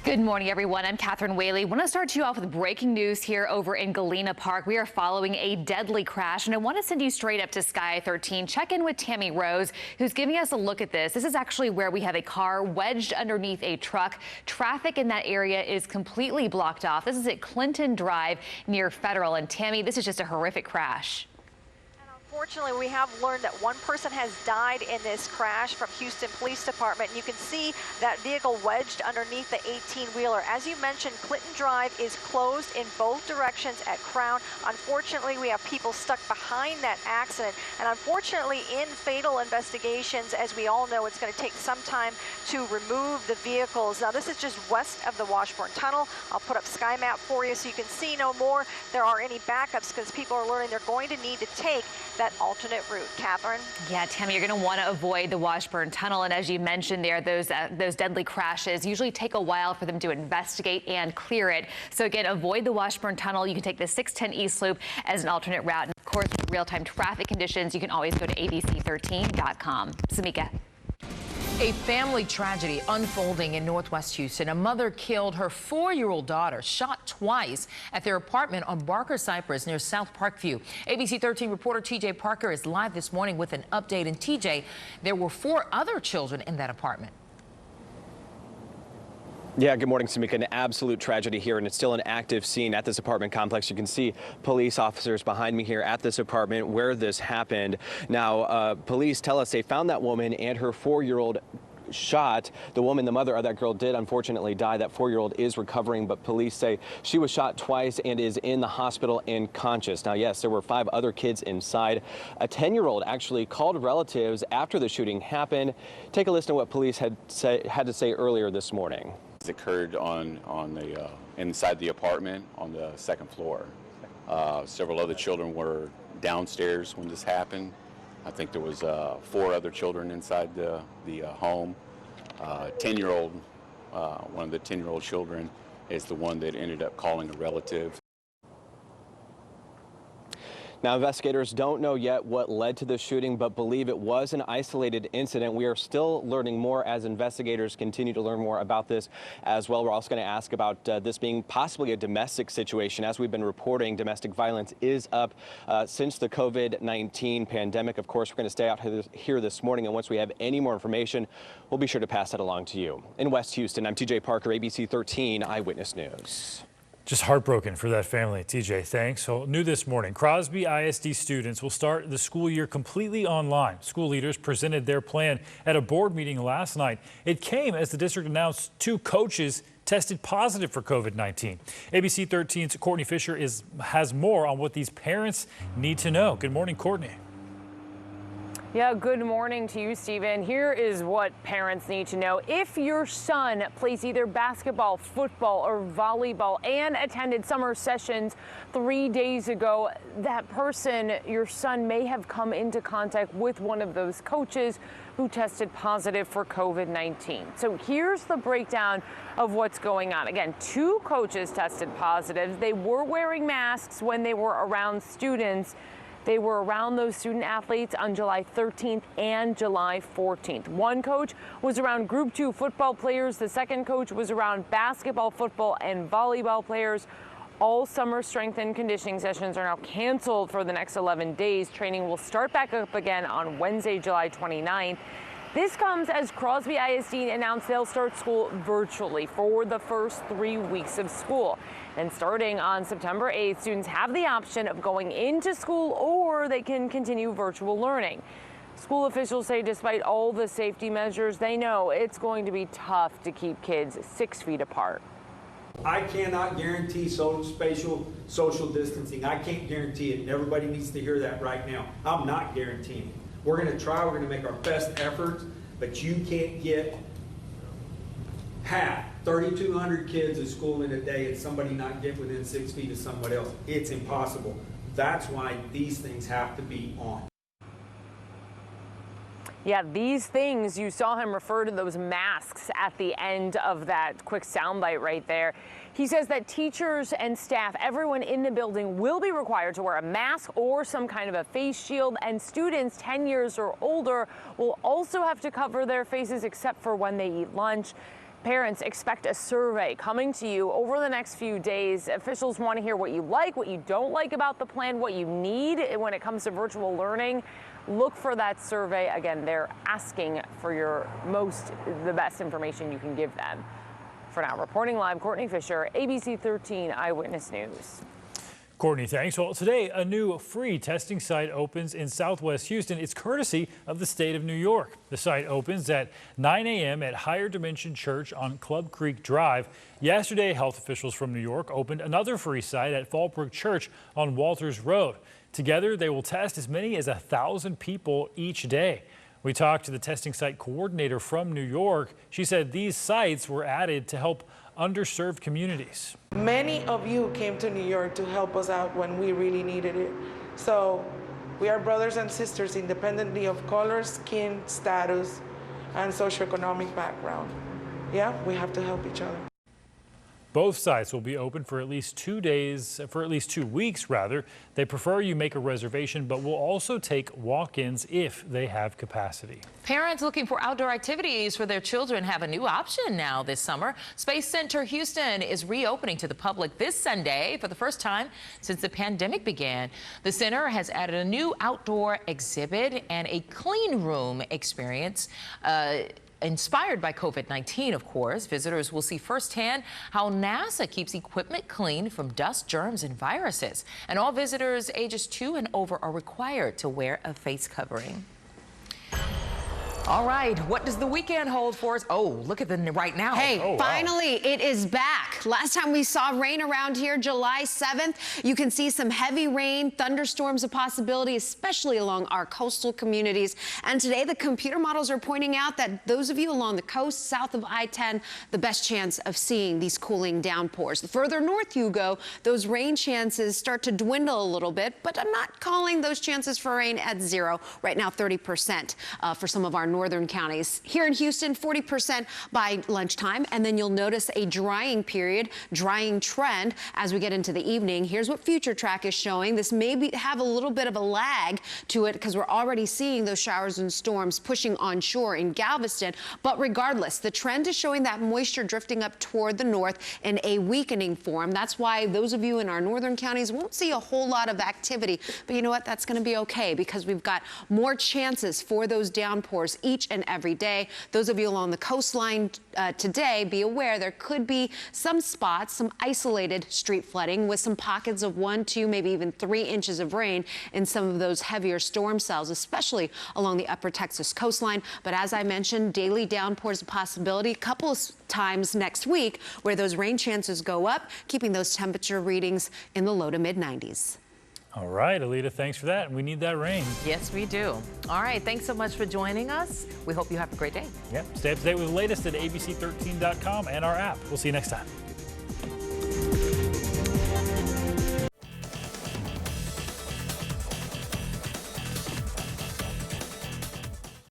Good morning, everyone. I'm Catherine Whaley. Want to start you off with breaking news here over in Galena Park. We are following a deadly crash, and I want to send you straight up to Sky 13. Check in with Tammy Rose, who's giving us a look at this. This is actually where we have a car wedged underneath a truck. Traffic in that area is completely blocked off. This is at Clinton Drive near Federal. And Tammy, this is just a horrific crash. Unfortunately, we have learned that one person has died in this crash from Houston Police Department. You can see that vehicle wedged underneath the 18-wheeler. As you mentioned, Clinton Drive is closed in both directions at Crown. Unfortunately, we have people stuck behind that accident. And unfortunately, in fatal investigations, as we all know, it's going to take some time to remove the vehicles. Now, this is just west of the Washburn Tunnel. I'll put up Sky Map for you so you can see no more there are any backups, because people are learning they're going to need to take that alternate route. Catherine? Yeah, Tammy, you're going to want to avoid the Washburn Tunnel. And as you mentioned there, those deadly crashes usually take a while for them to investigate and clear it. So again, avoid the Washburn Tunnel. You can take the 610 East Loop as an alternate route. And of course, with real-time traffic conditions, you can always go to ABC13.com. Samika. A family tragedy unfolding in Northwest Houston. A mother killed her 4-year-old daughter, shot twice at their apartment on Barker Cypress near South Parkview. ABC 13 reporter TJ Parker is live this morning with an update. And TJ, there were 4 other children in that apartment. Yeah, good morning, Samika. An absolute tragedy here, and it's still an active scene at this apartment complex. You can see police officers behind me here at this apartment where this happened. Now, police tell us they found that woman and her 4-year-old shot. The woman, the mother of that girl, did unfortunately die. That 4-year-old is recovering, but police say she was shot twice and is in the hospital unconscious. Now, yes, there were 5 other kids inside. A 10-year-old actually called relatives after the shooting happened. Take a listen to what police had to say earlier this morning. It occurred on the inside the apartment on the 2nd floor. Several other children were downstairs when this happened. I think there was 4 other children inside the home. 10-year-old, one of the 10-year-old children is the one that ended up calling a relative. Now, investigators don't know yet what led to the shooting, but believe it was an isolated incident. We are still learning more as investigators continue to learn more about this as well. We're also going to ask about this being possibly a domestic situation. As we've been reporting, domestic violence is up since the COVID-19 pandemic. Of course, we're going to stay out here this morning, and once we have any more information, we'll be sure to pass that along to you. In West Houston, I'm TJ Parker, ABC 13 Eyewitness News. Just heartbroken for that family. TJ, thanks. So new this morning, Crosby ISD students will start the school year completely online. School leaders presented their plan at a board meeting last night. It came as the district announced 2 coaches tested positive for COVID-19. ABC 13's Courtney Fisher has more on what these parents need to know. Good morning, Courtney. Yeah, good morning to you, Stephen. Here is what parents need to know. If your son plays either basketball, football, or volleyball and attended summer sessions 3 days ago, that person, your son, may have come into contact with one of those coaches who tested positive for COVID-19. So here's the breakdown of what's going on. Again, 2 coaches tested positive. They were wearing masks when they were around students. They were around those student athletes on July 13th and July 14th. One coach was around Group 2 football players. The second coach was around basketball, football, and volleyball players. All summer strength and conditioning sessions are now canceled for the next 11 days. Training will start back up again on Wednesday, July 29th. This comes as Crosby ISD announced they'll start school virtually for the first 3 weeks of school. And starting on September 8th, students have the option of going into school or they can continue virtual learning. School officials say despite all the safety measures, they know it's going to be tough to keep kids 6 feet apart. I cannot guarantee social distancing. I can't guarantee it, and everybody needs to hear that right now. I'm not guaranteeing it. We're going to try, we're going to make our best efforts, but you can't get 3,200 kids at school in a day and somebody not get within 6 feet of someone else. It's impossible. That's why these things have to be on. Yeah, these things, you saw him refer to those masks at the end of that quick soundbite right there. He says that teachers and staff, everyone in the building will be required to wear a mask or some kind of a face shield, and students 10 years or older will also have to cover their faces except for when they eat lunch. Parents, expect a survey coming to you over the next few days. Officials want to hear what you like, what you don't like about the plan, what you need when it comes to virtual learning. Look for that survey. Again, they're asking for the best information you can give them. For now, reporting live, Courtney Fisher, ABC 13 Eyewitness News. Courtney, thanks. Well, today a new free testing site opens in Southwest Houston. It's courtesy of the state of New York. The site opens at 9 a.m. at Higher Dimension Church on Club Creek Drive. Yesterday, health officials from New York opened another free site at Fallbrook Church on Walters Road. Together, they will test as many as 1,000 people each day. We talked to the testing site coordinator from New York. She said these sites were added to help underserved communities. Many of you came to New York to help us out when we really needed it. So we are brothers and sisters independently of color, skin, status, and socioeconomic background. Yeah, we have to help each other. Both sites will be open for at least 2 weeks rather. They prefer you make a reservation, but will also take walk-ins if they have capacity. Parents looking for outdoor activities for their children have a new option now this summer. Space Center Houston is reopening to the public this Sunday for the first time since the pandemic began. The center has added a new outdoor exhibit and a clean room experience. Inspired by COVID-19, of course. Visitors will see firsthand how NASA keeps equipment clean from dust, germs, and viruses. And all visitors ages 2 and over are required to wear a face covering. All right, what does the weekend hold for us? Oh, look at the right now. Hey, wow. Finally, it is back. Last time we saw rain around here, July 7th, you can see some heavy rain, thunderstorms a possibility, especially along our coastal communities. And today, the computer models are pointing out that those of you along the coast south of I-10, the best chance of seeing these cooling downpours. The further north you go, those rain chances start to dwindle a little bit, but I'm not calling those chances for rain at 0. Right now, 30% for some of our northern counties. Here in Houston, 40% by lunchtime, and then you'll notice a drying period, drying trend as we get into the evening. Here's what Future Track is showing. This may have a little bit of a lag to it because we're already seeing those showers and storms pushing onshore in Galveston. But regardless, the trend is showing that moisture drifting up toward the north in a weakening form. That's why those of you in our northern counties won't see a whole lot of activity. But you know what? That's going to be okay because we've got more chances for those downpours each and every day. Those of you along the coastline today, be aware there could be some spots, some isolated street flooding with some pockets of 1, 2, maybe even 3 inches of rain in some of those heavier storm cells, especially along the upper Texas coastline. But as I mentioned, daily downpours a possibility. A couple of times next week where those rain chances go up, keeping those temperature readings in the low to mid 90s. All right, Alita, thanks for that. We need that rain. Yes, we do. All right, thanks so much for joining us. We hope you have a great day. Yep, stay up to date with the latest at ABC13.com and our app. We'll see you next time.